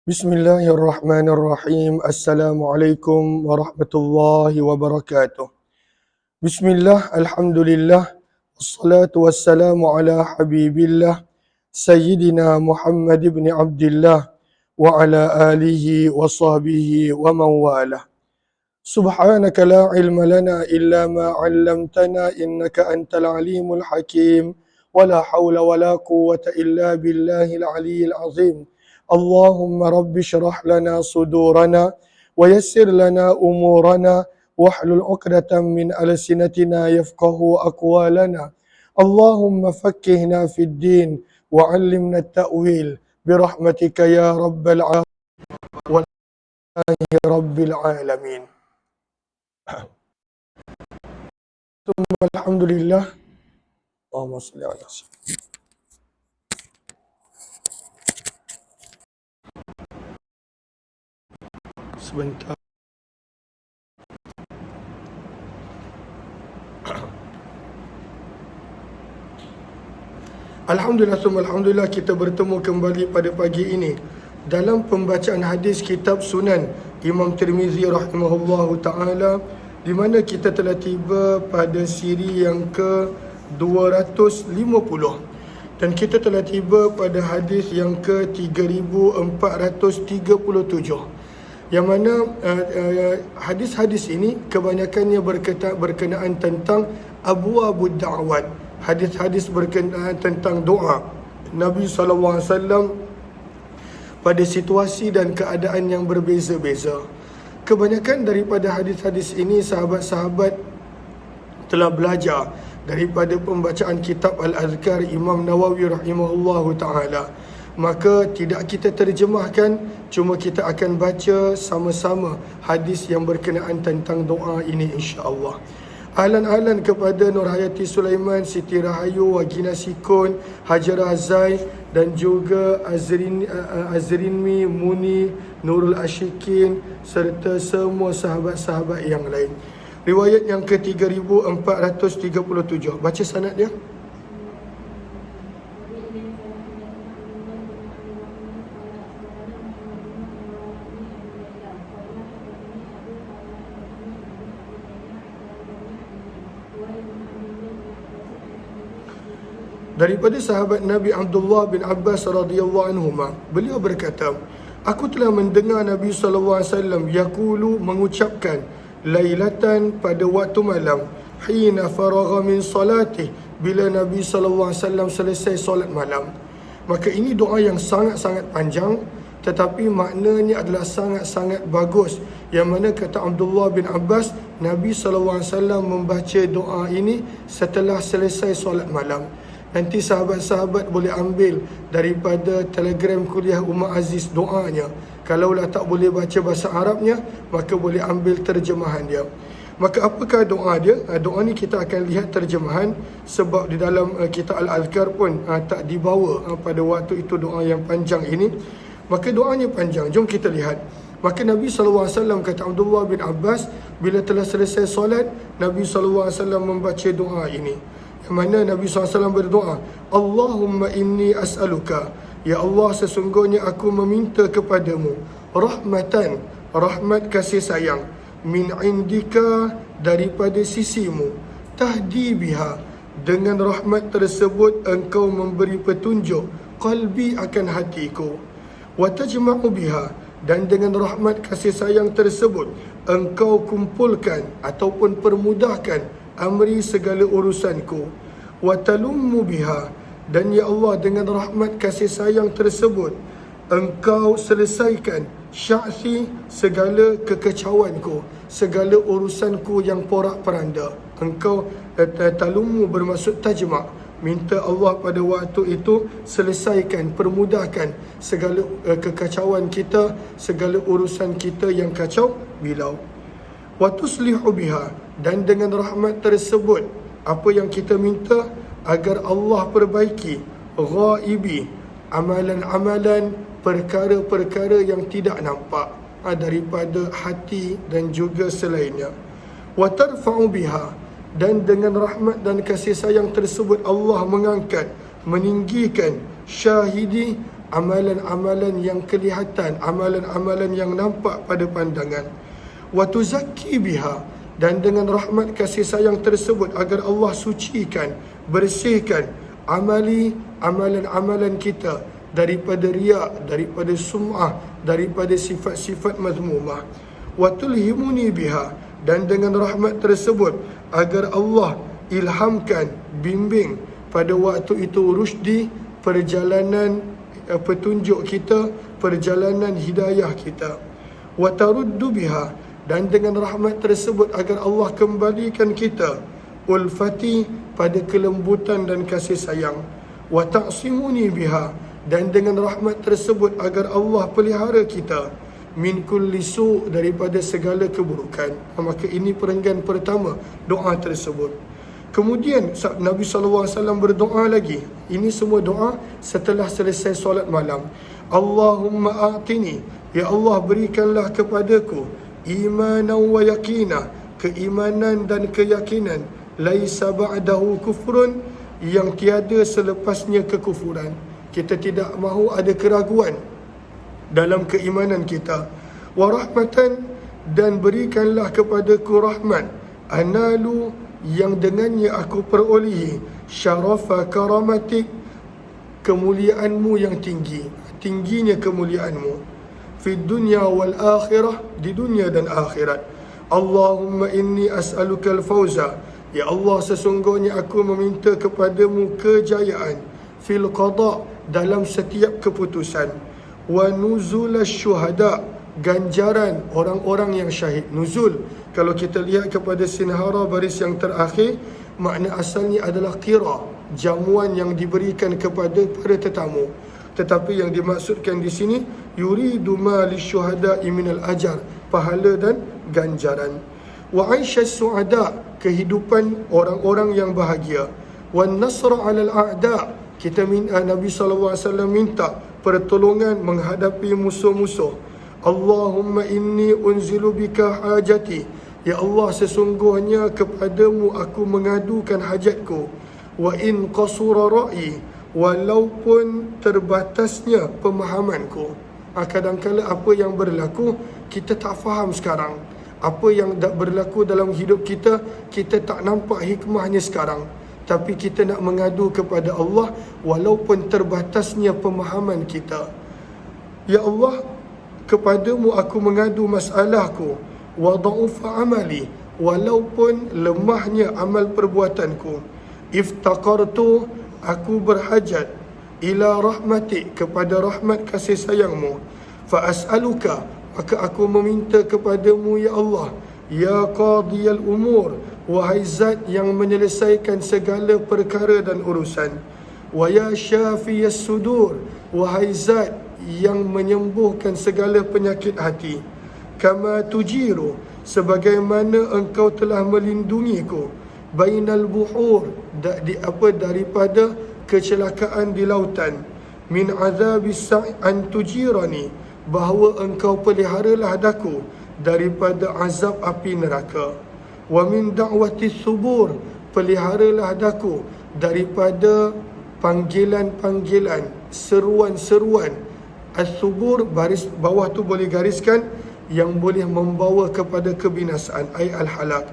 Bismillahirrahmanirrahim. Assalamualaikum warahmatullahi wabarakatuh. Bismillah, alhamdulillah, wassalatu wassalamu ala habibillah, Sayyidina Muhammad ibn Abdillah, wa ala alihi wa sahbihi wa man walah. Subhanaka la ilma lana illa ma 'allamtana innaka antal alimul hakim, wa la hawla wa la quwwata illa billahil aliyyil azim. Allahumma rabbi syrah lana sudurana wa yassir lana umurana wahlul 'uqdatam min alsinatina yafqahu aqwalana. Allahumma faqqihna fid din wa 'allimna at-ta'wil birahmatika ya rabbal alamin. Alhamdulillah. Allahumma salli ala sayyidina. Sebentar. Alhamdulillah, kita bertemu kembali pada pagi ini dalam pembacaan hadis kitab Sunan Imam Tirmizi rahimahullahu ta'ala, di mana kita telah tiba pada siri yang ke-250 dan kita telah tiba pada hadis yang ke-3437, yang mana hadis-hadis ini kebanyakannya berkenaan tentang abwabud da'wat, hadis-hadis berkenaan tentang doa Nabi SAW pada situasi dan keadaan yang berbeza-beza. Kebanyakan daripada hadis-hadis ini sahabat-sahabat telah belajar daripada pembacaan kitab Al-Azkar Imam Nawawi rahimahullahu ta'ala. Maka tidak kita terjemahkan, cuma kita akan baca sama-sama hadis yang berkenaan tentang doa ini insya-Allah. Ahlan-ahlan kepada Nurhayati Sulaiman, Siti Rahayu, Wagina Sikun, Hajarah Zai dan juga Azrinmi, Muni, Nurul Ashikin serta semua sahabat-sahabat yang lain. Riwayat yang ke-3437. Baca sanad dia. Daripada sahabat Nabi Abdullah bin Abbas radhiyallahu anhuma, beliau berkata, aku telah mendengar Nabi SAW yaqulu, mengucapkan, lailatan, pada waktu malam, hina faragha min salatih, bila Nabi SAW selesai solat malam. Maka ini doa yang sangat-sangat panjang, tetapi maknanya adalah sangat-sangat bagus, yang mana kata Abdullah bin Abbas, Nabi SAW membaca doa ini setelah selesai solat malam. Nanti sahabat-sahabat boleh ambil daripada telegram kuliah Umar Aziz doanya. Kalaulah tak boleh baca bahasa Arabnya, maka boleh ambil terjemahan dia. Maka apakah doa dia? Doa ni kita akan lihat terjemahan, sebab di dalam kitab Al-Azkar pun tak dibawa pada waktu itu doa yang panjang ini. Maka doanya panjang. Jom kita lihat. Maka Nabi SAW, kata Abdullah bin Abbas, bila telah selesai solat, Nabi SAW membaca doa ini. Yang mana Nabi SAW berdoa, Allahumma inni as'aluka, ya Allah, sesungguhnya aku meminta kepadamu, rahmatan, rahmat kasih sayang, min indika, daripada sisimu, tahdi biha, dengan rahmat tersebut engkau memberi petunjuk qalbi, akan hatiku, wa tajma'u biha, dan dengan rahmat kasih sayang tersebut engkau kumpulkan ataupun permudahkan amri, segala urusanku, wa talummu biha, dan ya Allah, dengan rahmat kasih sayang tersebut engkau selesaikan sya'si, segala kekecauanku, segala urusanku yang porak-peranda. Engkau talummu bermaksud tajma', minta Allah pada waktu itu selesaikan, permudahkan segala kekacauan kita, segala urusan kita yang kacau bilau. Wa tuslihu biha, dan dengan rahmat tersebut apa yang kita minta agar Allah perbaiki ghaibi, amalan-amalan, perkara-perkara yang tidak nampak daripada hati dan juga selainnya. Wa tarfa'u biha, dan dengan rahmat dan kasih sayang tersebut Allah mengangkat, meninggikan syahidi, amalan-amalan yang kelihatan, amalan-amalan yang nampak pada pandangan. Wa tuzakki biha, dan dengan rahmat kasih sayang tersebut agar Allah sucikan, bersihkan amalan-amalan kita daripada riak, daripada sum'ah, daripada sifat-sifat mazmumah. Wa tulhimuni biha, dan dengan rahmat tersebut agar Allah ilhamkan, bimbing pada waktu itu rusydi, perjalanan petunjuk kita, perjalanan hidayah kita. Wa taruddu biha, dan dengan rahmat tersebut agar Allah kembalikan kita ulfati, pada kelembutan dan kasih sayang. Wa ta'simuni biha, dan dengan rahmat tersebut agar Allah pelihara kita min kulli su', daripada segala keburukan. Maka ini perenggan pertama doa tersebut. Kemudian Nabi SAW berdoa lagi. Ini semua doa setelah selesai solat malam. Allahumma a'tini, ya Allah berikanlah kepadaku imanan wa yakina, keimanan dan keyakinan, laisa ba'dahu kufrun, yang tiada selepasnya kekufuran. Kita tidak mahu ada keraguan dalam keimanan kita. Wa rahmatan, dan berikanlah kepadaku rahmat, analu, yang dengannya aku perolehi syarafa karamatik, kemuliaanmu yang tinggi, tingginya kemuliaanmu, fi dunya wal akhirah, di dunia dan akhirat. Allahumma inni as'aluka al-fawza, ya Allah sesungguhnya aku meminta kepadamu kejayaan, fil qada, dalam setiap keputusan, wa nuzul syuhada, ganjaran orang-orang yang syahid. Nuzul, kalau kita lihat kepada sinhara baris yang terakhir, makna asalnya adalah qira, jamuan yang diberikan kepada para tetamu. Tetapi yang dimaksudkan di sini, yuridu ma lisyuhada'i minal ajar, pahala dan ganjaran. Wa aisyas su'ada, kehidupan orang-orang yang bahagia. Wa nasra 'alal a'da, kita Nabi SAW minta pertolongan menghadapi musuh-musuh. Allahumma inni unzilu bika hajati, ya Allah sesungguhnya kepadamu aku mengadukan hajatku. Wa in qasura ra'i, walaupun terbatasnya pemahamanku. Kadang-kala apa yang berlaku kita tak faham sekarang. Apa yang berlaku dalam hidup kita, kita tak nampak hikmahnya sekarang. Tapi kita nak mengadu kepada Allah walaupun terbatasnya pemahaman kita. Ya Allah, kepadamu aku mengadu masalahku. Wa dha'ufa amali, walaupun lemahnya amal perbuatanku. Iftaqartu, aku berhajat, ila rahmatik, kepada rahmat kasih sayangmu. Fa as'aluka, maka aku meminta kepadamu ya Allah, ya qadiyal umur, wahai zat yang menyelesaikan segala perkara dan urusan. Wa ya syafiyas sudur, wahai zat yang menyembuhkan segala penyakit hati. Kama tujiru, sebagaimana engkau telah melindungiku, bainal buhur, daripada kecelakaan di lautan. Min azabis an tujirani, bahawa engkau peliharalah daku daripada azab api neraka. Wa min da'wati subur, peliharalah daku daripada panggilan-panggilan, seruan-seruan. As-subur, baris bawah tu boleh gariskan, yang boleh membawa kepada kebinasaan, ay al-halak.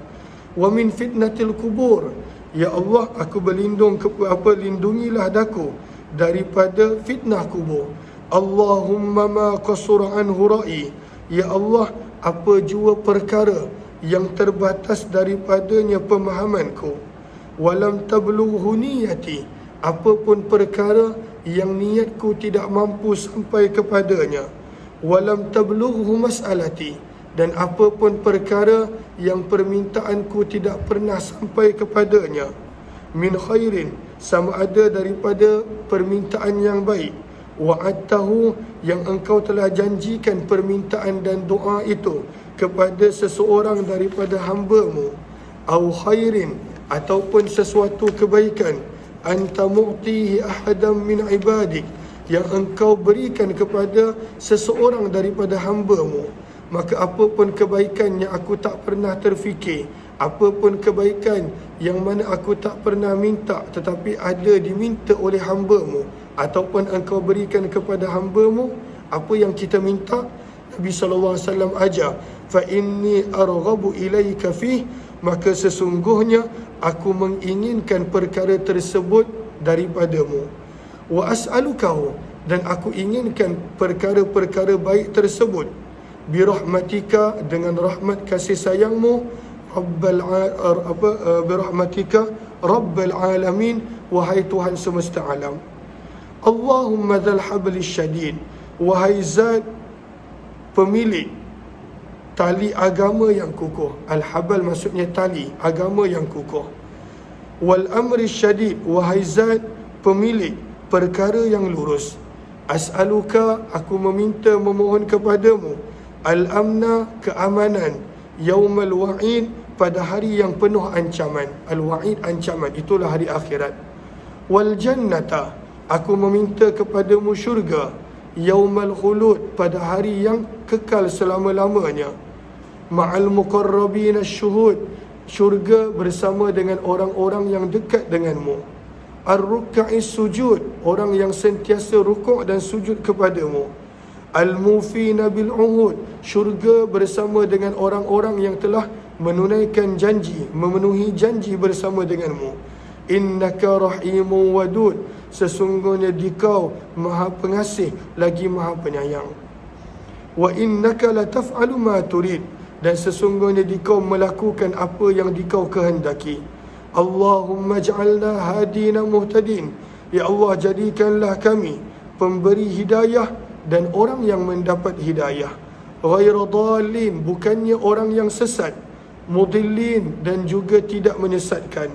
Wa min fitnatil kubur, ya Allah aku berlindung lindungilah daku daripada fitnah kubur. Allahumma ma qasura anhu ra'i, ya Allah apa jua perkara yang terbatas daripadanya pemahamanku. Walam tablughu niyati, apapun perkara yang niatku tidak mampu sampai kepadanya. Walam tablughu mas'alati, dan apapun perkara yang permintaanku tidak pernah sampai kepadanya. Min khairin, sama ada daripada permintaan yang baik. Wa'adtahu, yang engkau telah janjikan permintaan dan doa itu kepada seseorang daripada hamba-Mu. Au khairin, ataupun sesuatu kebaikan. Anta mu'tihi ahadan min ibadik, yang engkau berikan kepada seseorang daripada hamba-Mu. Maka apapun kebaikan yang aku tak pernah terfikir, apapun kebaikan yang mana aku tak pernah minta tetapi ada diminta oleh hamba-Mu, ataupun engkau berikan kepada hamba-Mu apa yang kita minta. Nabi SAW ajar, fa inni arghabu ilaika fih, maka sesungguhnya aku menginginkan perkara tersebut daripadamu. Wa as'alukahu, dan aku inginkan perkara-perkara baik tersebut, birahmatika, dengan rahmat kasih sayangmu, birahmatika rabbal alamin, wahai Tuhan semesta alam. Allahumma dzal hablis syadid, wahai zat pemilik tali agama yang kukuh. Al-habal maksudnya tali agama yang kukuh. Wal amri syadid, wahai zat pemilik perkara yang lurus. As'aluka, aku meminta memohon kepadamu, al-amna, keamanan, yaumal wa'id, pada hari yang penuh ancaman. Al-wa'id, ancaman, itulah hari akhirat. Wal jannata, aku meminta kepadamu syurga, yaumal khulud, pada hari yang kekal selama-lamanya. Ma'al muqarrabin asyuhud, syurga bersama dengan orang-orang yang dekat denganmu. Ar-ruka'is sujud, orang yang sentiasa rukuk dan sujud kepadamu. Al-mufina bil-uhud, syurga bersama dengan orang-orang yang telah menunaikan janji, memenuhi janji bersama denganmu. Innaka rahimun wadud, sesungguhnya dikau maha pengasih lagi maha penyayang. Wa innaka lataf'alu ma turid, dan sesungguhnya dikau melakukan apa yang dikau kehendaki. Allahumma ja'alna hadina muhtadin, ya Allah jadikanlah kami pemberi hidayah dan orang yang mendapat hidayah. Ghaira dhalin, bukannya orang yang sesat. Mudillin, dan juga tidak menyesatkan.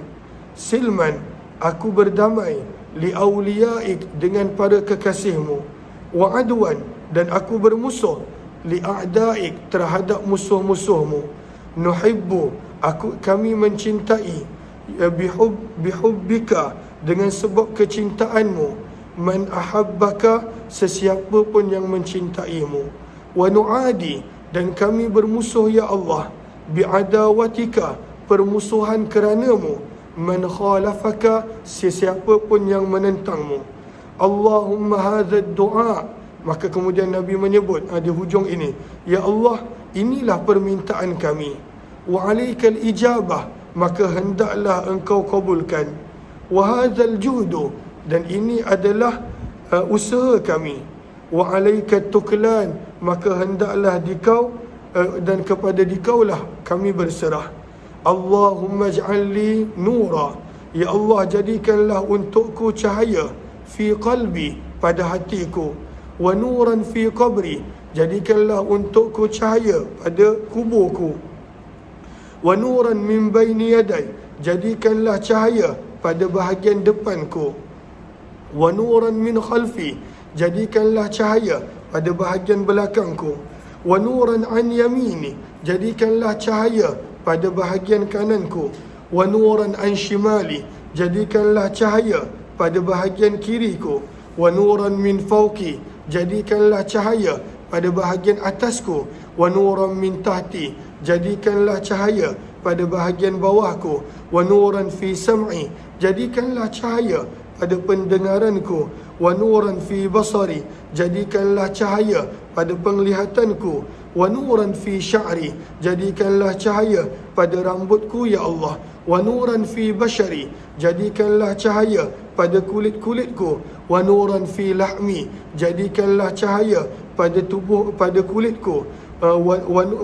Silman, aku berdamai, li awliyaik, dengan para kekasihmu. Wa adwan, dan aku bermusuh, li a'daik, terhadap musuh-musuhmu. Nuhibbu, kami mencintai, bihubbika, dengan sebab kecintaanmu, man ahabbaka, sesiapa pun yang mencintaimu. Wa nu'adi, dan kami bermusuh ya Allah, bi'adawatika, permusuhan keranamu, man khalafaka, sesiapa pun yang menentangmu. Allahumma hadha du'a, maka kemudian Nabi menyebut di hujung ini, ya Allah, inilah permintaan kami. Wa alaikal ijabah, maka hendaklah engkau kabulkan. Wa hadzal juhdu, dan ini adalah usaha kami. Wa alaikat tuklan, maka hendaklah dikau dan kepada dikaulah kami berserah. Allahumma ja'alli nura, ya Allah jadikanlah untukku cahaya, fi qalbi, pada hatiku. Wa nuran fi qabri, jadikanlah untukku cahaya pada kuburku. Wa nuran min baini yaday, jadikanlah cahaya pada bahagian depanku. Wa nuran min khalfi, jadikanlah cahaya pada bahagian belakangku. Wa nuran an yamini, jadikanlah cahaya pada bahagian kananku. Wa nuran an shimali, jadikanlah cahaya pada bahagian kiriku. Wa nuran min fawqi, jadikanlah cahaya pada bahagian atasku. Wa nuran min tahti, jadikanlah cahaya pada bahagian bawahku. Wa nuran fi sam'i, jadikanlah cahaya pada pendengaranku. Wa nuran fi basari, jadikanlah cahaya pada penglihatanku. Wa nuran fi sya'ri, jadikanlah cahaya pada rambutku ya Allah. Wa nuran fi bashari, jadikanlah cahaya pada kulit-kulitku. Wa nuran fi lahmi, jadikanlah cahaya pada tubuh, pada kulitku,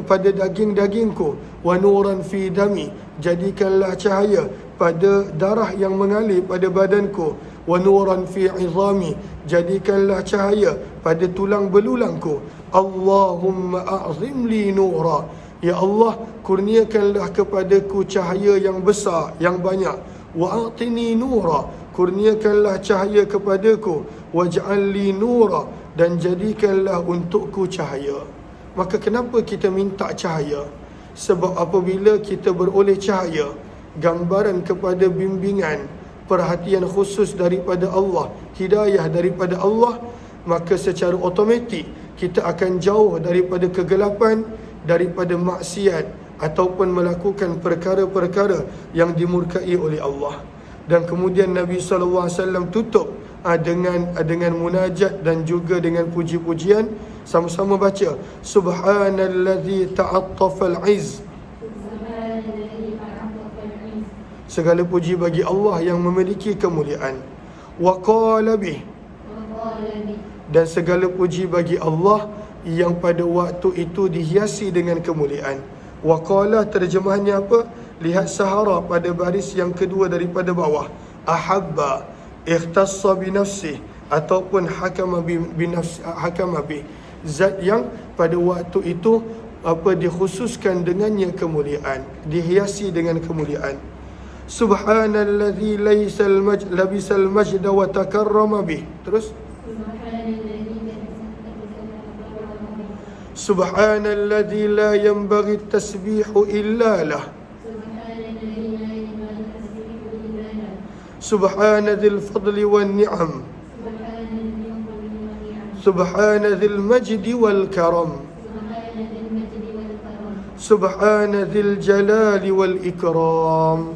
pada daging-dagingku. Wa nuran fi dami, jadikanlah cahaya pada darah yang mengalir pada badanku. Wa nuran fi izami, jadikanlah cahaya pada tulang belulangku. Allahumma a'zim li nura, ya Allah kurniakanlah kepadaku cahaya yang besar, yang banyak. Wa a'tini nura, kurniakanlah cahaya kepadaku. Waj'al li nura, dan jadikanlah untukku cahaya. Maka kenapa kita minta cahaya? Sebab apabila kita beroleh cahaya, gambaran kepada bimbingan, perhatian khusus daripada Allah, hidayah daripada Allah, maka secara automatik kita akan jauh daripada kegelapan, daripada maksiat, ataupun melakukan perkara-perkara yang dimurkai oleh Allah. Dan kemudian Nabi SAW tutup dengan munajat dan juga dengan puji-pujian. Sama-sama baca. Subhanallazi ta'attafal izz. Segala puji bagi Allah yang memiliki kemuliaan. Wa qala bih. Dan segala puji bagi Allah yang pada waktu itu dihiasi dengan kemuliaan. Wa qala terjemahannya apa? Lihat sahara pada baris yang kedua daripada bawah. Ahabba, ikhtassa bi nafsih, ataupun hakama bi zat yang pada waktu itu dikhususkan dengannya kemuliaan, dihiasi dengan kemuliaan. Subhanallazi labisal majda wa takarrama bih. Terus Subhanallazi la yanbaghi at-tasbihu illa lah. Subhanadzil fadli wan ni'am. Subhanadzil majdi wal karam. Subhanadzil jalali wal ikram.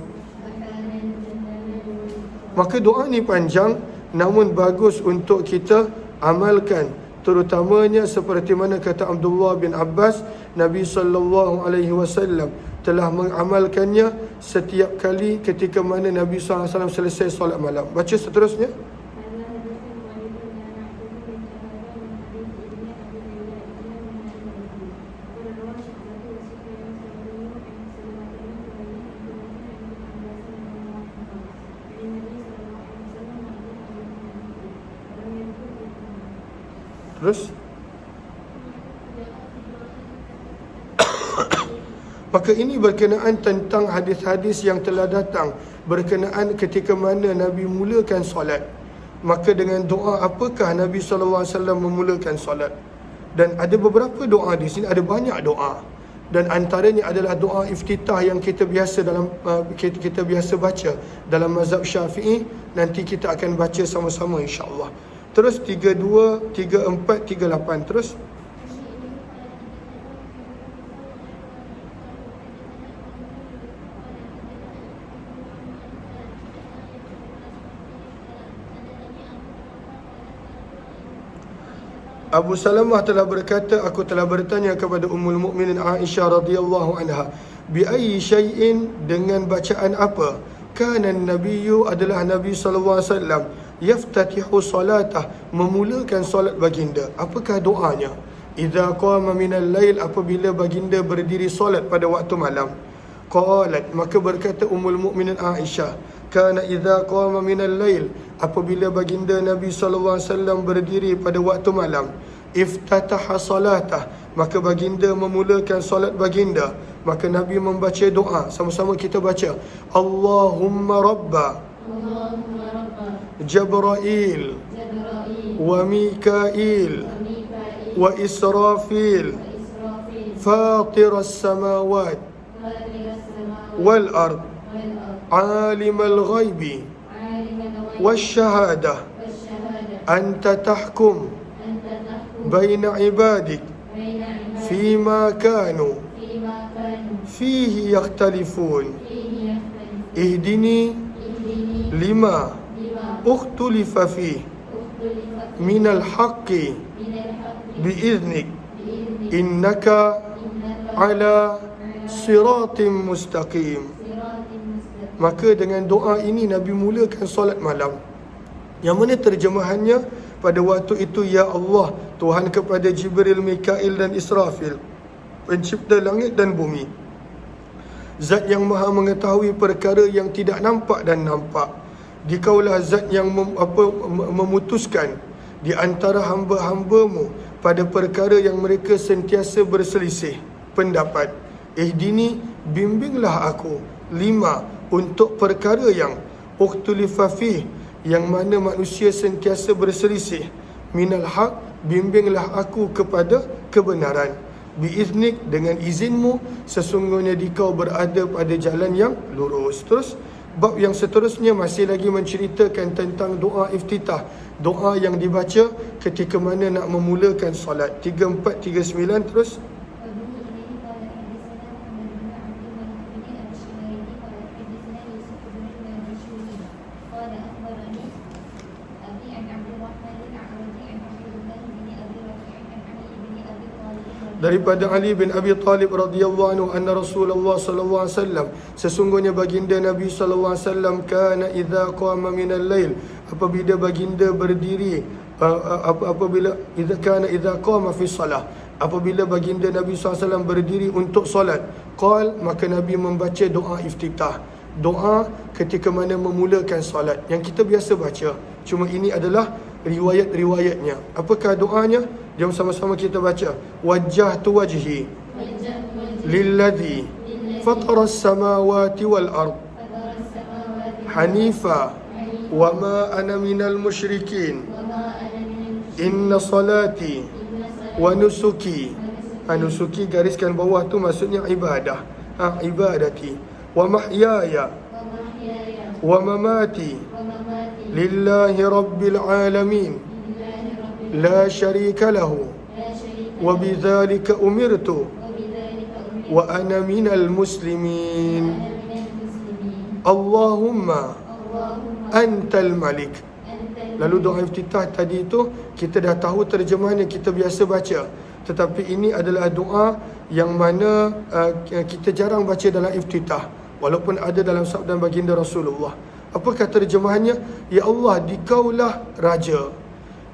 Maka doa ni panjang, namun bagus untuk kita amalkan. Terutamanya seperti mana kata Abdullah bin Abbas, Nabi SAW telah mengamalkannya setiap kali ketika mana Nabi SAW selesai solat malam. Baca seterusnya. Terus maka ini berkenaan tentang hadis-hadis yang telah datang berkenaan ketika mana Nabi mulakan solat. Maka dengan doa apakah Nabi SAW memulakan solat? Dan ada beberapa doa di sini, ada banyak doa. Dan antaranya adalah doa iftitah yang kita biasa kita biasa baca dalam mazhab Syafi'i. Nanti kita akan baca sama-sama insya-Allah. Terus 32, 34, 38. Terus Abu Salamah telah berkata, aku telah bertanya kepada Ummul Mukminin Aisyah radhiyallahu anha, bi ayyi syai'in, dengan bacaan apa? Kana an-nabiyyu, adalah Nabi sallallahu alaihi wasallam, yaftatihu salatah, memulakan solat baginda. Apakah doanya? Idza qama minal lail, apabila baginda berdiri solat pada waktu malam. Qalat, maka berkata Ummul Mukminin Aisyah, kana idza qama minal lail, apabila baginda Nabi sallallahu alaihi wasallam berdiri pada waktu malam, iftataha salatah, maka baginda memulakan solat baginda. Maka Nabi membaca doa. Sama-sama kita baca. Allahumma rabba Jibril wa Mikail wa Israfil fatir as-samawat wal ard alim al-ghaibi wash-shahadah anta tahkum baina ibadik fima kanu fihi yakhtalifun ihdini lima ukhtulifa fih minal haqqi biiznik innaka ala siratim mustaqim. Maka dengan doa ini Nabi mulakan solat malam, yang mana terjemahannya pada waktu itu, ya Allah, Tuhan kepada Jibril, Mikail dan Israfil, pencipta langit dan bumi, Zat yang maha mengetahui perkara yang tidak nampak dan nampak. Dikaulah Zat yang memutuskan di antara hamba-hambamu pada perkara yang mereka sentiasa berselisih pendapat. Ihdini, bimbinglah aku, lima, untuk perkara yang ukhtulifa fih, yang mana manusia sentiasa berselisih, minal haq, bimbinglah aku kepada kebenaran, biiznik, dengan izinmu, sesungguhnya dikau berada pada jalan yang lurus. Terus bab yang seterusnya masih lagi menceritakan tentang doa iftitah, doa yang dibaca ketika mana nak memulakan solat. 34, 39. Terus daripada Ali bin Abi Talib radhiyallahu anhu anna Rasulullah sallallahu alaihi wasallam, sesungguhnya baginda Nabi sallallahu alaihi wasallam, kana idza qama minal lail, apabila baginda berdiri, apabila idza qama fi salah, apabila baginda Nabi SAW berdiri untuk solat, qal, maka Nabi membaca doa iftitah, doa ketika mana memulakan solat yang kita biasa baca. Cuma ini adalah riwayat-riwayatnya. Apakah doanya? Jom sama-sama kita baca. Wajjahtu wajhi lilladhi fatara as-samawati wal ard hanifa wa ma ana minal musyrikin inna salati wa nusuki. Nusuki gariskan bawah tu maksudnya ibadah, ibadati, wa mahyaya wa mamati lillahi rabbil alamin la syarika lahu wa bidzalika umirtu wa ana minal muslimin. Allahumma antal malik. Lalu doa iftitah tadi itu kita dah tahu terjemahannya, kita biasa baca. Tetapi ini adalah doa yang mana kita jarang baca dalam iftitah, walaupun ada dalam sabda baginda Rasulullah. Apakah terjemahannya? Ya Allah, dikaulah Raja,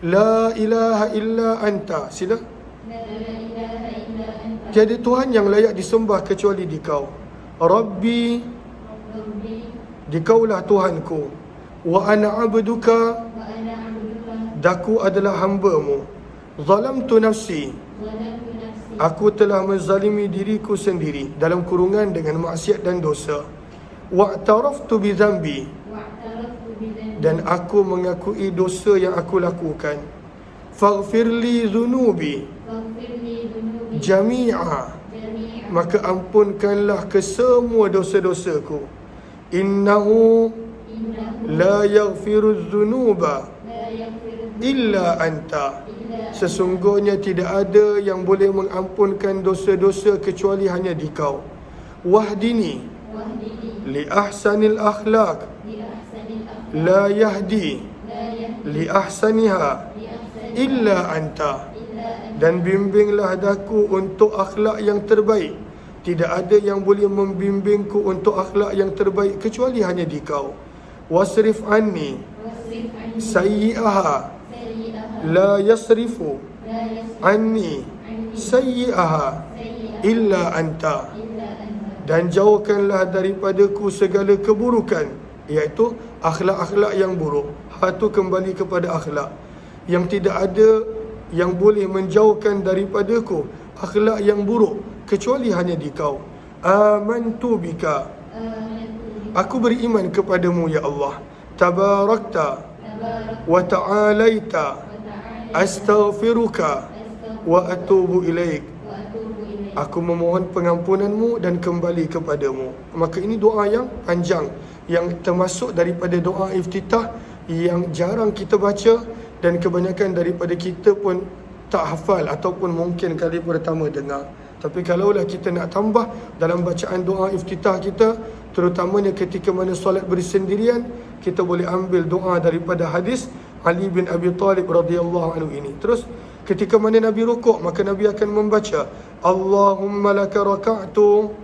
la ilaha illa anta. Sila. Tiada Tuhan yang layak disembah kecuali dikau. Rabbi, dikaulah Tuhanku. Wa ana abduka, daku adalah hamba-Mu. Zalamtu nafsi, aku telah menzalimi diriku sendiri, dalam kurungan dengan maksiat dan dosa. Wa'taraftu bi dhanbi, dan aku mengakui dosa yang aku lakukan. Faghfirli dhunubi jami'a, maka ampunkanlah kesemua dosa-dosaku. Innahu la yaghfiru dhunuba illa anta, sesungguhnya tidak ada yang boleh mengampunkan dosa-dosa kecuali hanya dikau. Wahdini li ahsanil akhlaq la yahdi li ahsaniha illa anta, dan bimbinglah daku untuk akhlak yang terbaik, tidak ada yang boleh membimbingku untuk akhlak yang terbaik kecuali hanya dikau. Wasrif anni sayyi'aha la yasrifu anni sayyi'aha illa anta, dan jauhkanlah daripadaku segala keburukan, iaitu akhlak-akhlak yang buruk. Itu kembali kepada akhlak yang tidak ada yang boleh menjauhkan daripadaku akhlak yang buruk kecuali hanya dikau. Amantu bika, aku beriman kepadamu ya Allah. Tabarakta wa ta'alaita, astaghfiruka wa atubu ilaik, aku memohon pengampunanmu dan kembali kepadamu. Maka ini doa yang panjang, yang termasuk daripada doa iftitah yang jarang kita baca, dan kebanyakan daripada kita pun tak hafal ataupun mungkin kali pertama dengar. Tapi kalaulah kita nak tambah dalam bacaan doa iftitah kita, terutamanya ketika mana solat bersendirian, kita boleh ambil doa daripada hadis Ali bin Abi Talib radhiyallahu anhu ini. Terus ketika mana Nabi rukuk, maka Nabi akan membaca Allahumma laka raka'tu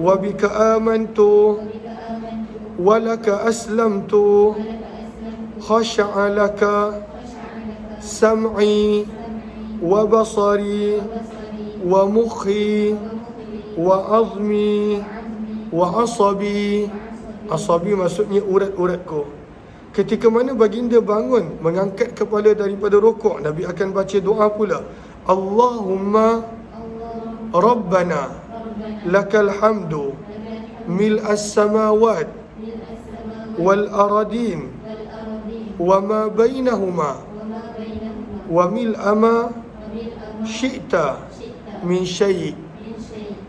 wa bika amantu wa laka aslamtu khasha'a laka sam'i wa basari wa mukhi wa azmi wa asabi. Asabi maksudnya urat-uratku. Ketika mana baginda bangun mengangkat kepala daripada rukuk, Nabi akan baca doa pula, Allahumma Rabbana lakal hamdu mil'as samawat wal aradin wa ma bainahuma wa mil'a ma syi'ta min syai'.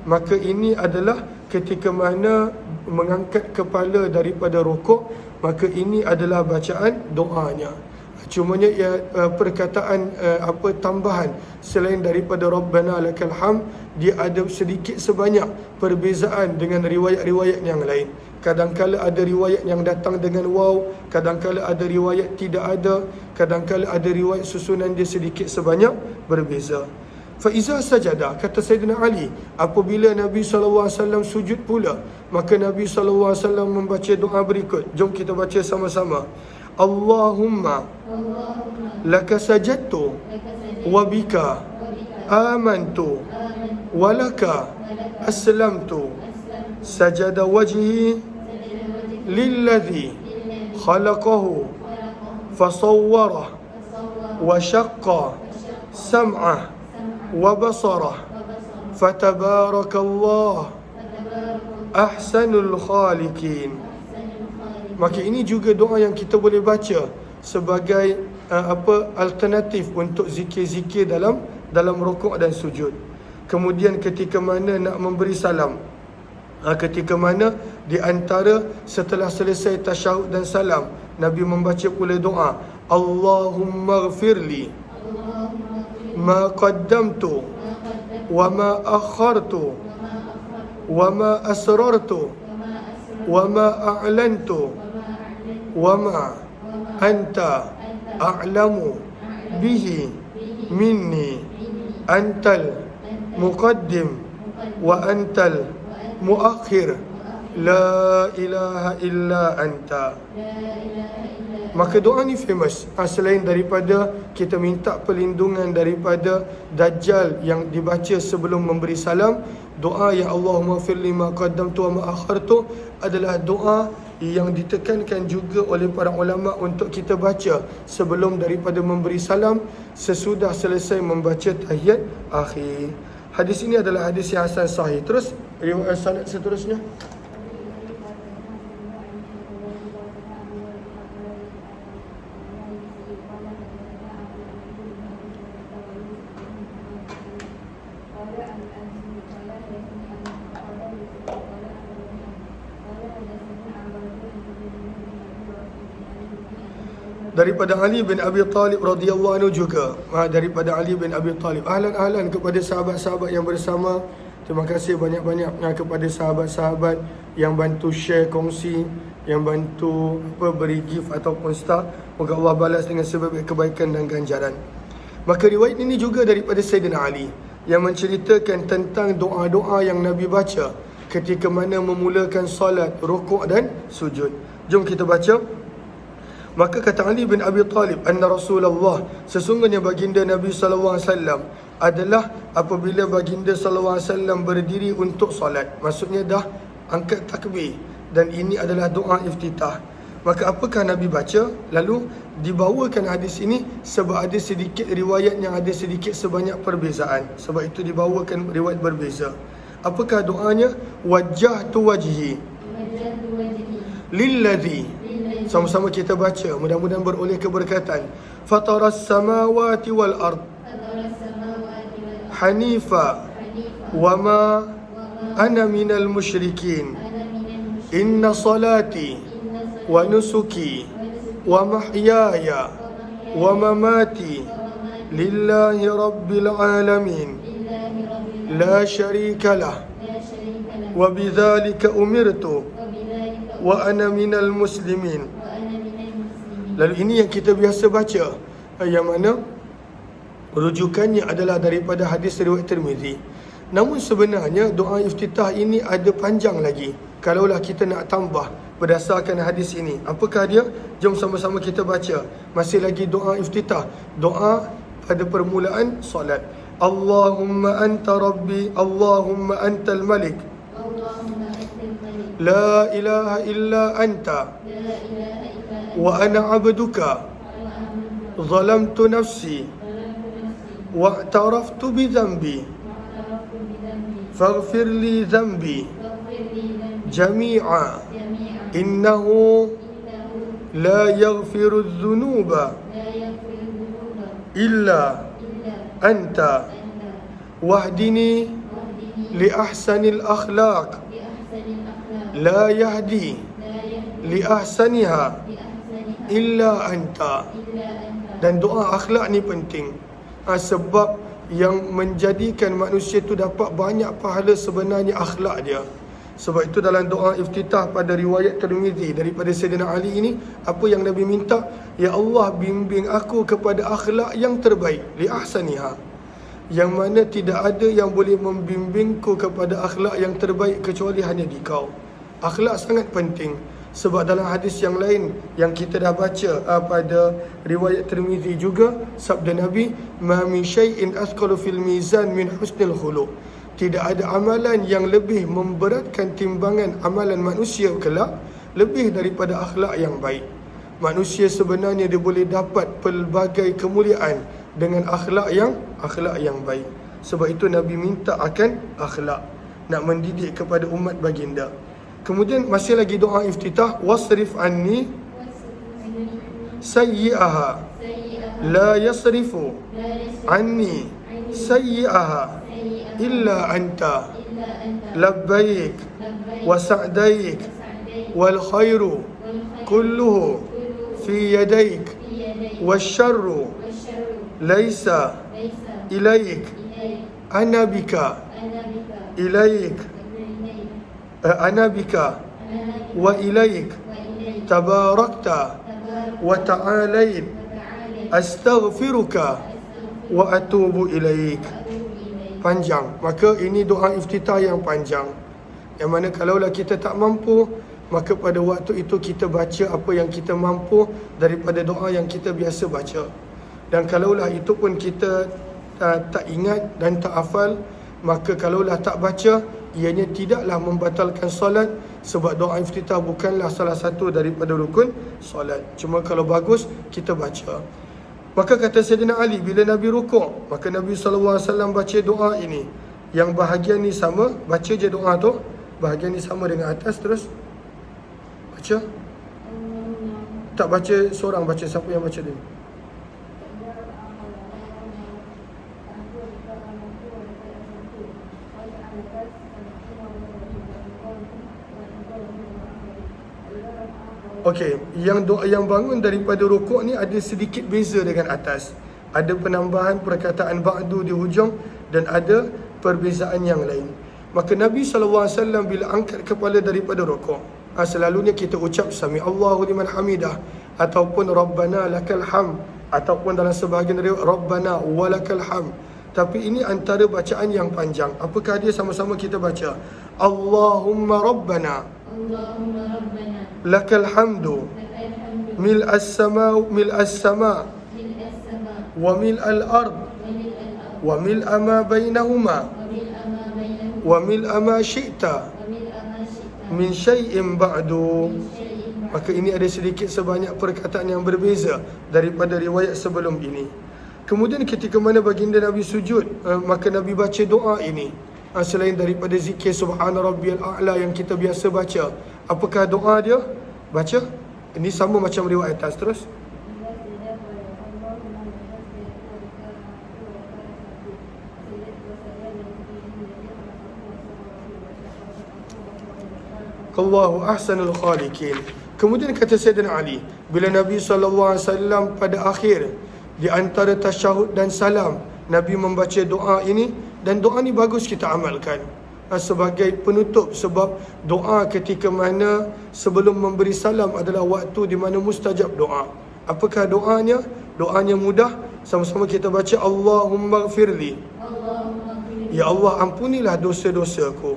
Maka ini adalah ketika mana mengangkat kepala daripada rukuk, maka ini adalah bacaan doanya. Cumanya perkataan tambahan selain daripada Rabbana lakal hamd, dia ada sedikit sebanyak perbezaan dengan riwayat-riwayat yang lain. Kadangkala ada riwayat yang datang dengan waw, kadangkala ada riwayat tidak ada, kadangkala ada riwayat susunan dia sedikit sebanyak berbeza. Faiza sajada, kata Sayyidina Ali, apabila Nabi SAW sujud pula, maka Nabi SAW membaca doa berikut. Jom kita baca sama-sama. Allahumma laka sajadtu wa bika amantu wa laka aslamtu sajada wajhi lilladhi khalaqahu fasawwarah wa syaqqa sam'ah wa basarah fatabarakallah ahsanul khaliqin. Maka ini juga doa yang kita boleh baca sebagai alternatif untuk zikir-zikir dalam rukuk dan sujud. Kemudian ketika mana nak memberi salam, ketika mana di antara setelah selesai tasyahud dan salam, Nabi membaca pula doa, Allahumma ghfirli ma qaddamtu wa ma akhartu wa ma asrartu wa ma a'lantu wa ma anta a'lamu bihi minni antal muqaddim wa antal muakhir la ilaha illa anta. Maka doa ni famous. Selain daripada kita minta perlindungan daripada Dajjal yang dibaca sebelum memberi salam, doa ya Allahumma firli ma qaddamtu wa ma akhartu adalah doa yang ditekankan juga oleh para ulama untuk kita baca sebelum daripada memberi salam, sesudah selesai membaca tahiyat akhir. Hadis ini adalah hadis yang hasan sahih. Terus riwayat sanad seterusnya. Daripada Ali bin Abi Talib radhiyallahu anhu juga. Daripada Ali bin Abi Talib. Ahlan kepada sahabat-sahabat yang bersama. Terima kasih banyak-banyak kepada sahabat-sahabat yang bantu share, kongsi, yang bantu beri gift ataupun star. Moga Allah balas dengan sebaik kebaikan dan ganjaran. Maka riwayat ini juga daripada Sayyidina Ali yang menceritakan tentang doa-doa yang Nabi baca ketika mana memulakan solat, rukuk dan sujud. Jom kita baca. Maka kata Ali bin Abi Talib, anna Rasulullah, sesungguhnya baginda Nabi SAW adalah apabila baginda SAW berdiri untuk solat, maksudnya dah angkat takbir, dan ini adalah doa iftitah. Maka apakah Nabi baca? Lalu dibawakan hadis ini sebab ada sedikit riwayat yang ada sedikit sebanyak perbezaan. Sebab itu dibawakan riwayat berbeza. Apakah doanya? Wajjahtu wajhi lilladhi. Sama-sama kita baca, mudah-mudahan beroleh keberkatan. Fataras samawati wal ard hanifa wa ma ana minal musyrikin. Inna salati wa nusuki wa mahyaya wa mamati lillahi rabbil alamin la syarika lah wa bidzalika umirtu wa ana minal muslimin. Lalu ini yang kita biasa baca, yang mana rujukannya adalah daripada hadis riwayat Tirmizi. Namun sebenarnya doa iftitah ini ada panjang lagi kalaulah kita nak tambah berdasarkan hadis ini. Apakah dia? Jom sama-sama kita baca. Masih lagi doa iftitah, doa pada permulaan solat. Allahumma anta rabbi, Allahumma antal malik, la ilaha illa anta wa ana abduka zalamtu nafsi wa i'taraftu bi dhanbi faghfir li dhanbi jami'a innahu la yaghfiru adh-dhunuba illa anta wahdini li ahsanil akhlaq la yahdi li ahsaniha illa anta. Dan doa akhlak ni penting, sebab yang menjadikan manusia tu dapat banyak pahala sebenarnya akhlak dia. Sebab itu dalam doa iftitah pada riwayat Tirmizi daripada Sayyidina Ali ini, apa yang Nabi minta? Ya Allah, bimbing aku kepada akhlak yang terbaik, li ahsaniha. yang mana tidak ada yang boleh membimbingku kepada akhlak yang terbaik kecuali hanya dikau. Akhlak sangat penting. Sebab dalam hadis yang lain yang kita dah baca pada riwayat Tirmizi juga, sabda Nabi, "Ma min syai'in athqalu fil mizan min husnil khuluq." Tidak ada amalan yang lebih memberatkan timbangan amalan manusia kelak lebih daripada akhlak yang baik. Manusia sebenarnya dia boleh dapat pelbagai kemuliaan dengan akhlak yang baik. Sebab itu Nabi minta akan akhlak, nak mendidik kepada umat baginda. Kemudian masih lagi doa iftitah, wasrif anni sayyi'aha la yasrifu anni sayyi'aha illa anta labbaik wa sa'daik wal khairu kulluhu fi yadaik wasyarru laisa ilaik ana bika ilaik ana bika wa ilaik tabarakta wa ta'alaik astaghfiruka wa atubu ilaik. Panjang. Maka ini doa iftitah yang panjang, yang mana kalaulah kita tak mampu, maka pada waktu itu kita baca apa yang kita mampu daripada doa yang kita biasa baca. Dan kalaulah itu pun kita tak ingat dan tak hafal, maka kalaulah tak baca, ianya tidaklah membatalkan solat, sebab doa iftitah bukanlah salah satu daripada rukun solat. Cuma kalau bagus kita baca. Maka kata Sayyidina Ali, bila Nabi rukuk, maka Nabi SAW baca doa ini. Yang bahagian ni sama, baca je doa tu. Bahagian ni sama dengan atas, terus baca. Tak baca seorang, baca siapa yang baca dia. Okey, yang bangun daripada rukuk ni ada sedikit beza dengan atas. Ada penambahan perkataan ba'du di hujung dan ada perbezaan yang lain. Maka Nabi SAW bila angkat kepala daripada rukuk, selalunya kita ucap Sami Allahu liman hamidah, ataupun Rabbana lakal ham, ataupun dalam sebahagian riwayat Rabbana walakal ham. Tapi ini antara bacaan yang panjang. Apakah dia? Sama-sama kita baca. Allahumma Rabbana lakal hamdu mil as-sama wa mil al-ard wa mil ma bainahuma wa mil ma syi'ta min syai'in ba'du. Maka ini ada sedikit sebanyak perkataan yang berbeza daripada riwayat sebelum ini. Kemudian ketika mana baginda Nabi sujud, maka Nabi baca doa ini. Selain daripada zikir Subhana Rabbiyal A'la yang kita biasa baca, apakah doa dia? Baca. Ini sama macam riwayat atas. Terus. Allahu ahsanul khaliqin. Kemudian kata Sayyidina Ali, bila Nabi SAW pada akhir di antara tasyahud dan salam, Nabi membaca doa ini. Dan doa ni bagus kita amalkan sebagai penutup, sebab doa ketika mana sebelum memberi salam adalah waktu di mana mustajab doa. Apakah doanya? Doanya mudah. Sama-sama kita baca, Allahumma gfirli, ya Allah ampunilah dosa-dosaku,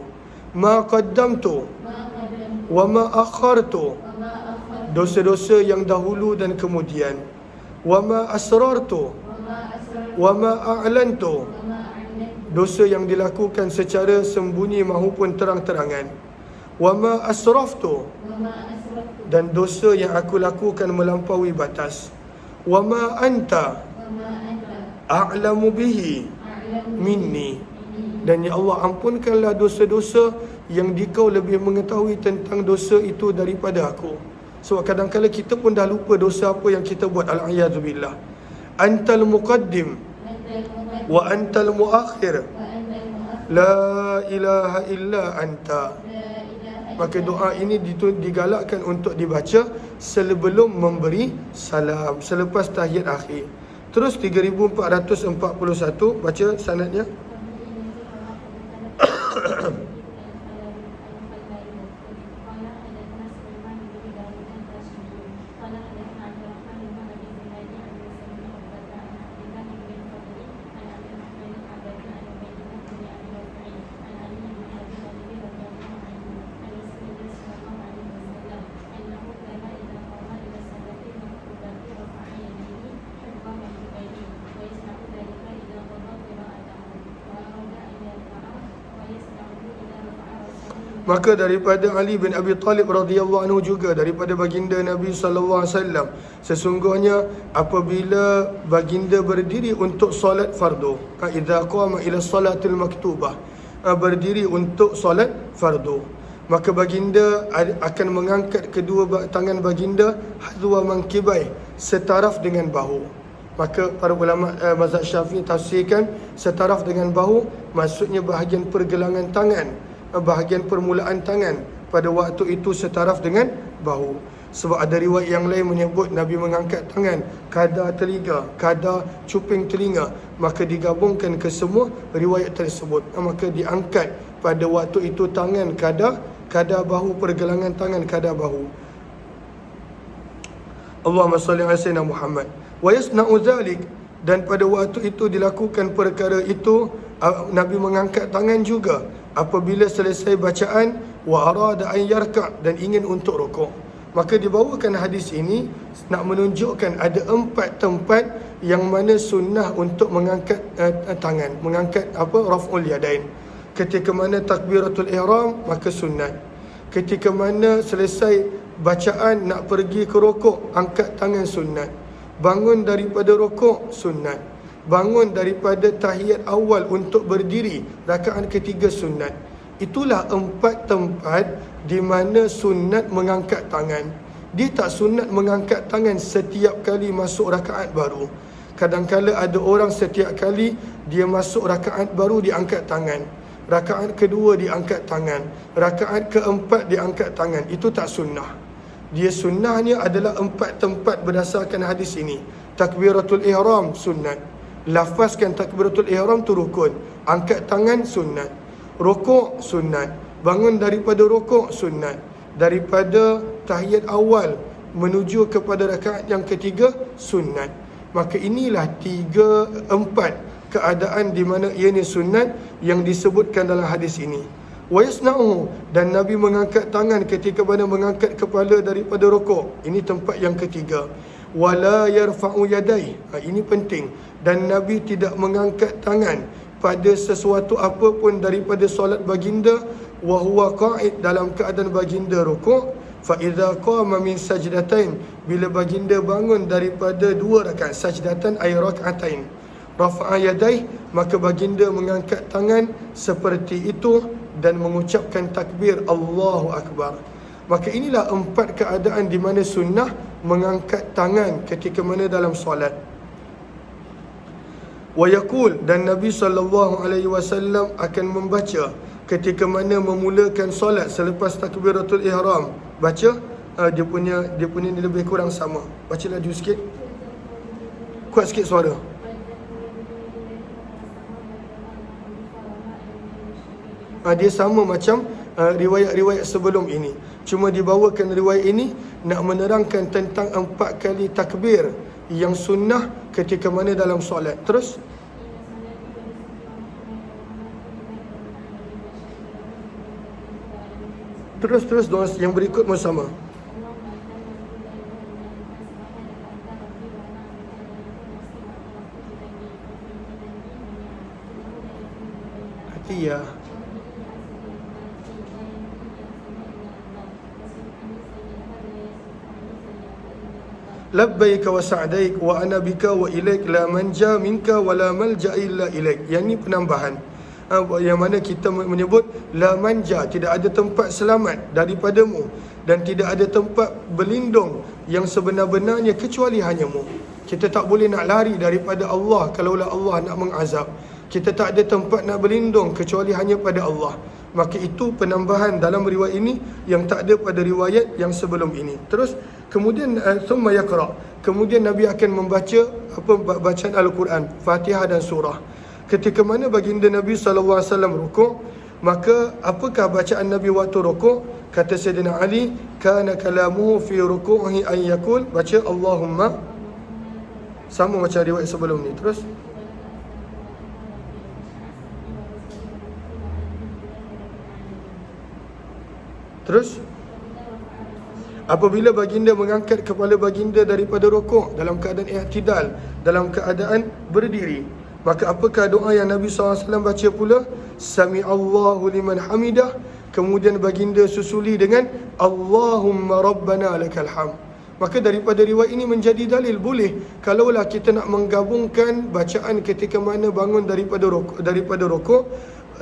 ma qaddamtu wa ma akhartu, dosa-dosa yang dahulu dan kemudian, wa ma asrartu wa ma a'lantu, dosa yang dilakukan secara sembunyi maupun terang-terangan, wa ma asraftu, dan dosa yang aku lakukan melampaui batas, wa ma anta a'lamu bihi minni, dan ya Allah ampunkanlah dosa-dosa yang dikau lebih mengetahui tentang dosa itu daripada aku. Sebab kadang-kadang kita pun dah lupa dosa apa yang kita buat. Al-a'yadzubillah. Antal muqaddim wa antal muakhir, la ilaha illa anta. Maka doa ini digalakkan untuk dibaca sebelum memberi salam, selepas tahiyat akhir. Terus 3441, baca sanadnya. Maka daripada Ali bin Abi Talib radhiyallahu anhu juga, daripada baginda Nabi sallallahu alaihi wasallam, sesungguhnya apabila baginda berdiri untuk solat fardu, idza qama ila salatil maktubah, berdiri untuk solat fardu, maka baginda akan mengangkat kedua tangan baginda hadwa mankibai, setaraf dengan bahu. Maka para ulama mazhab Syafi'i tafsirkan setaraf dengan bahu maksudnya bahagian pergelangan tangan, bahagian permulaan tangan pada waktu itu setaraf dengan bahu. Sebab ada riwayat yang lain menyebut Nabi mengangkat tangan kadar telinga, kadar cuping telinga, maka digabungkan ke semua riwayat tersebut, maka diangkat pada waktu itu tangan kadar bahu, pergelangan tangan kadar bahu. Allahumma salli ala sayyidina Muhammad. Wa yasna'u dhalik, dan pada waktu itu dilakukan perkara itu, Nabi mengangkat tangan juga apabila selesai bacaan, wa arada an yarka', dan ingin untuk rukuk. Maka dibawakan hadis ini nak menunjukkan ada 4 tempat yang mana sunnah untuk mengangkat tangan, mengangkat raf'ul yadain. Ketika mana takbiratul ihram, maka sunnat. Ketika mana selesai bacaan nak pergi ke rukuk, angkat tangan, sunnat. Bangun daripada rukuk, sunnat. Bangun daripada tahiyat awal untuk berdiri rakaat ketiga, sunnat. Itulah 4 tempat di mana sunat mengangkat tangan. Dia tak sunat mengangkat tangan setiap kali masuk rakaat baru. Kadang-kala ada orang setiap kali dia masuk rakaat baru dia angkat tangan, rakaat kedua dia angkat tangan, rakaat keempat dia angkat tangan. Itu tak sunnah. Dia sunnahnya adalah 4 tempat berdasarkan hadis ini. Takbiratul ihram, sunnat. Lafazkan takbiratul ihram tu rukun. Angkat tangan, sunnat. Rukuk, sunnat. Bangun daripada rukuk, sunnat. Daripada tahiyat awal menuju kepada rakaat yang ketiga, sunnat. Maka inilah 3-4 keadaan di mana ianya sunnat yang disebutkan dalam hadis ini. Wa yasna'u, dan Nabi mengangkat tangan ketika mana mengangkat kepala daripada rukuk. Ini tempat yang ketiga. Wala yarfa'u yadai, ini penting. Dan Nabi tidak mengangkat tangan pada sesuatu apapun daripada solat baginda, wa huwa qa'id, dalam keadaan baginda rukuk. Fa idza qama min sajdatain, bila baginda bangun daripada 2 rakaat, sajdatan ay rak'atain, rafa'a yadai, maka baginda mengangkat tangan seperti itu dan mengucapkan takbir Allahu Akbar. Maka inilah 4 keadaan di mana sunnah mengangkat tangan ketika mana dalam solat. Wa yaqul, dan Nabi SAW akan membaca ketika mana memulakan solat selepas takbiratul ihram. Baca dia punya ni lebih kurang sama. Baca laju sikit. Kuat sikit suara. Dia sama macam riwayat-riwayat sebelum ini. Cuma dibawakan riwayat ini nak menerangkan tentang 4 kali takbir yang sunnah ketika mana dalam solat. Terus doa yang berikut pun sama. Hati ya. Labbaik wa sa'daik wa ana bika wa ilaik, la manja minka wa la malja illa ilaik. Yang ini penambahan. Yang mana kita menyebut la manja, tidak ada tempat selamat daripadamu dan tidak ada tempat berlindung yang sebenar-benarnya kecuali hanyamu. Kita tak boleh nak lari daripada Allah kalaulah Allah nak mengazab. Kita tak ada tempat nak berlindung kecuali hanya pada Allah. Maka itu penambahan dalam riwayat ini yang tak ada pada riwayat yang sebelum ini. Terus kemudian thumma yaqra, kemudian Nabi akan membaca bacaan Al-Quran, Fatihah dan surah. Ketika mana baginda Nabi SAW rukuk, maka apakah bacaan Nabi waktu rukuk? Kata Sayyidina Ali, kana kalamuhu fi ruku'ihi an yaqul, baca Allahumma, sama macam riwayat sebelum ni. Terus apabila baginda mengangkat kepala baginda daripada rukuk dalam keadaan i'tidal, dalam keadaan berdiri, maka apakah doa yang Nabi SAW baca pula? Sami'allahu liman hamidah, Kemudian baginda susuli dengan Allahumma rabbana lakal hamd. Maka daripada riwayat ini menjadi dalil boleh kalaulah kita nak menggabungkan bacaan ketika mana bangun daripada rukuk,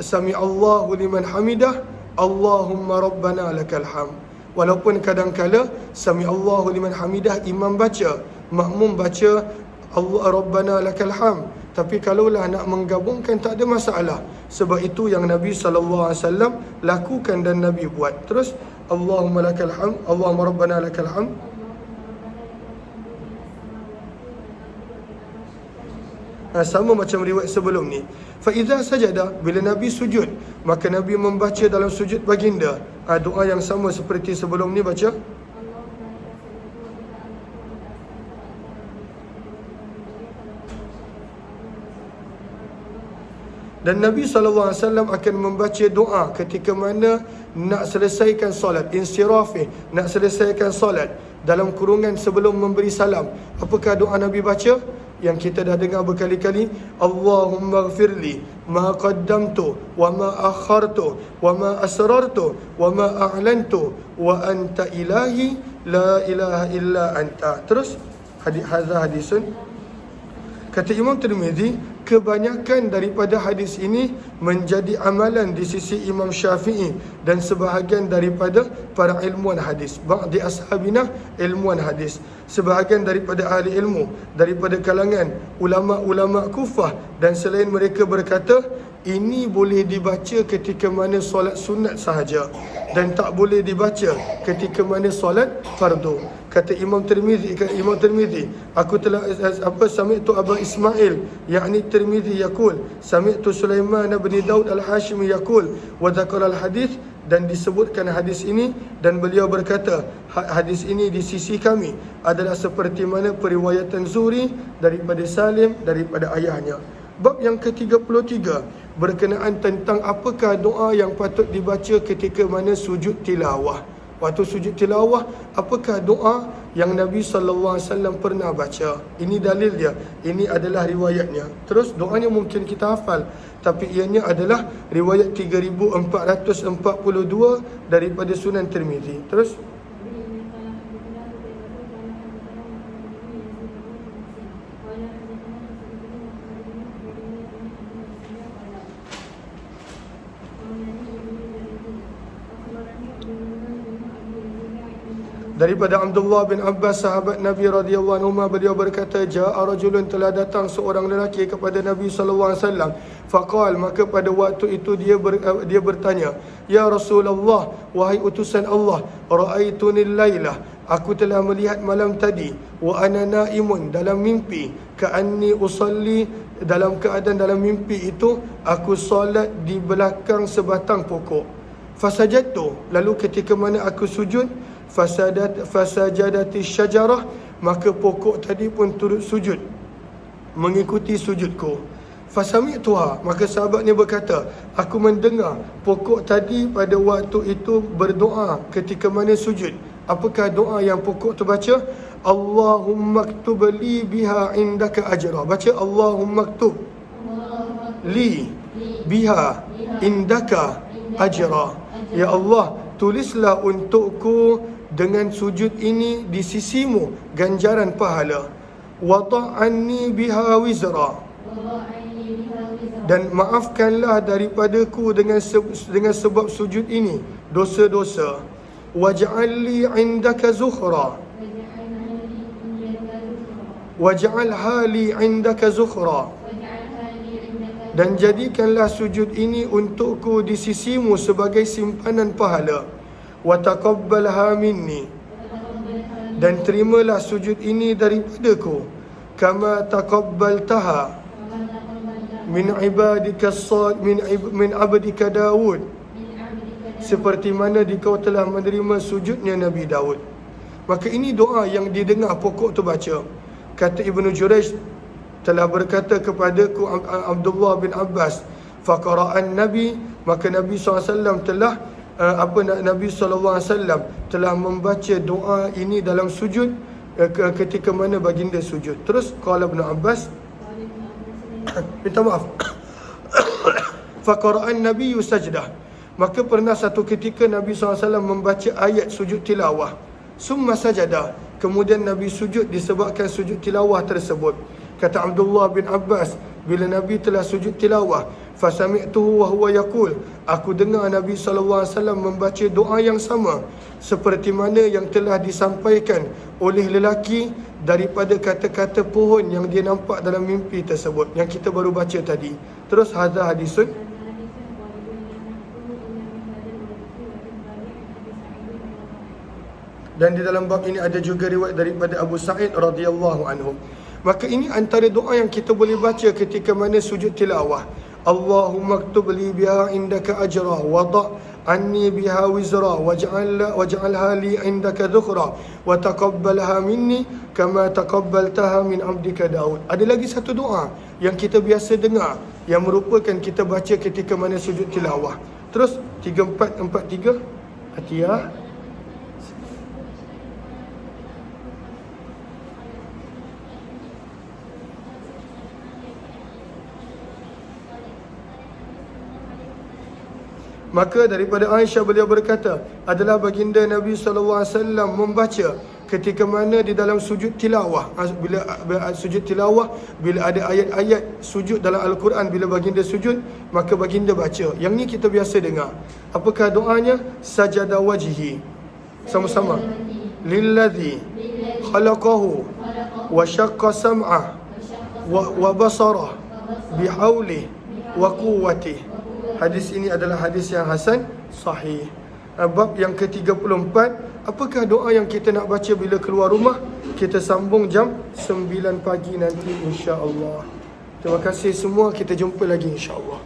sami Allahu liman hamidah, Allahumma rabbana lakal hamd. Walaupun kadang-kala sami Allahu liman hamidah imam baca, makmum baca Allah rabbana lakal hamd. Tapi kalaulah nak menggabungkan tak ada masalah. Sebab itu yang Nabi SAW lakukan dan Nabi buat. Terus Allahumma lakal hamd, Allahumma rabbana lakal hamd. Sama macam riwayat sebelum ni. Fa idza sajada, bila Nabi sujud, maka Nabi membaca dalam sujud baginda doa yang sama seperti sebelum ni baca. Dan Nabi SAW akan membaca doa ketika mana nak selesaikan solat, insirafih, nak selesaikan solat, dalam kurungan sebelum memberi salam. Apakah doa Nabi baca? Yang kita dah dengar berkali-kali, Allahumma ghafirli ma qaddamtu wa ma akhartu wa ma asrartu wa ma a'lantu wa anta ilahi la ilaha illa anta. Terus hadisun. Kata Imam Tirmizi, kebanyakan daripada hadis ini menjadi amalan di sisi Imam Syafi'i dan sebahagian daripada para ilmuwan hadis. Ba'di ashabina ilmuwan hadis. Sebahagian daripada ahli ilmu daripada kalangan ulama-ulama Kufah dan selain mereka berkata ini boleh dibaca ketika mana solat sunat sahaja dan tak boleh dibaca ketika mana solat fardu. Kata Imam Tirmizi, aku telah sami'tu Abu Ismail yakni Tirmizi yaqul, sami'tu Sulaiman bin Daud al-Hashimi yaqul wa dzakara al-hadis, dan disebutkan hadis ini dan beliau berkata hadis ini di sisi kami adalah seperti mana periwayatan Zuhri daripada Salim daripada ayahnya. Bab yang ke-33 berkenaan tentang apakah doa yang patut dibaca ketika mana sujud tilawah. Waktu sujud tilawah, apakah doa yang Nabi SAW pernah baca? Ini dalil dia, ini adalah riwayatnya. Terus doanya mungkin kita hafal, tapi ianya adalah riwayat 3442 daripada Sunan Tirmizi. Terus daripada Abdullah bin Abbas sahabat Nabi radhiyallahu anhu, beliau berkata, ja'a rajulun, telah datang seorang lelaki kepada Nabi sallallahu alaihi wasallam. Faqal, maka pada waktu itu dia bertanya, ya Rasulullah, wahai utusan Allah, ra'aitunil lailah, aku telah melihat malam tadi, wa ana naimun, dalam mimpi, ka'anni usalli, dalam keadaan dalam mimpi itu aku solat di belakang sebatang pokok. Fasajadtu, lalu ketika mana aku sujud, fasajadati syajarah, maka pokok tadi pun turut sujud mengikuti sujudku. Fasami'tuha, maka sahabatnya berkata, aku mendengar pokok tadi pada waktu itu berdoa ketika mana sujud. Apakah doa yang pokok tu baca? Allahumma ktub li biha indaka ajra. Baca Allahumma ktub li biha indaka ajra. Ya Allah, tulislah untukku dengan sujud ini di sisimu ganjaran pahala. Wada'anni biha wizra, dan maafkanlah daripadaku dengan sebab sujud ini dosa-dosa. Waj'al li 'indaka zukhra, waj'al hali 'indaka zukhra, dan jadikanlah sujud ini untukku di sisimu sebagai simpanan pahala. Wa taqabbalha minni, dan terimalah sujud ini daripadaku. Kama taqabbaltaha min ibadika min abdika Daud, seperti mana dikau telah menerima sujudnya Nabi Daud. Maka ini doa yang didengar pokok tu baca. Kata Ibnu Jurayj, telah berkata kepadaku Abdullah bin Abbas, faqara'an Nabi, maka Nabi SAW telah Nabi SAW telah membaca doa ini dalam sujud ketika mana baginda sujud. Terus qala Ibnu Abbas, minta maaf, faqara'an Nabi sajdah, Maka pernah satu ketika Nabi SAW membaca ayat sujud tilawah. Summa sajada. Kemudian Nabi sujud disebabkan sujud tilawah tersebut. Kata Abdullah bin Abbas, bila Nabi telah sujud tilawah, fasami'tuhu wa huwa yaqul, aku dengar Nabi SAW membaca doa yang sama seperti mana yang telah disampaikan oleh lelaki daripada kata-kata pohon yang dia nampak dalam mimpi tersebut, yang kita baru baca tadi. Terus hadza hadisun. Dan di dalam bab ini ada juga riwayat daripada Abu Sa'id radhiyallahu anhu. Maka ini antara doa yang kita boleh baca ketika mana sujud tilawah. Allahumma aktub li biha indaka ajra wa da' anni biha wizra waj'alha li indaka dhukhra wa taqabbalha minni kama taqabbaltaha min 'abdika Daud. Ada lagi satu doa yang kita biasa dengar yang merupakan kita baca ketika mana sujud tilawah. Terus 3443 Atiyah. Maka daripada Aisyah beliau berkata, adalah baginda Nabi SAW membaca ketika mana di dalam sujud tilawah, bila sujud tilawah, bila ada ayat-ayat sujud dalam Al-Quran, bila baginda sujud, maka baginda baca. Yang ni kita biasa dengar. Apakah doanya? Sajada wajhi. Sama-sama. Lilladhi khalaqahu wa syaqqa sam'ah wa basarah bihawlih wa quwwatih. Hadis ini adalah hadis yang hasan sahih. Bab yang ke-34, apakah doa yang kita nak baca bila keluar rumah? Kita sambung jam 9 pagi nanti insya-Allah. Terima kasih semua, kita jumpa lagi insya-Allah.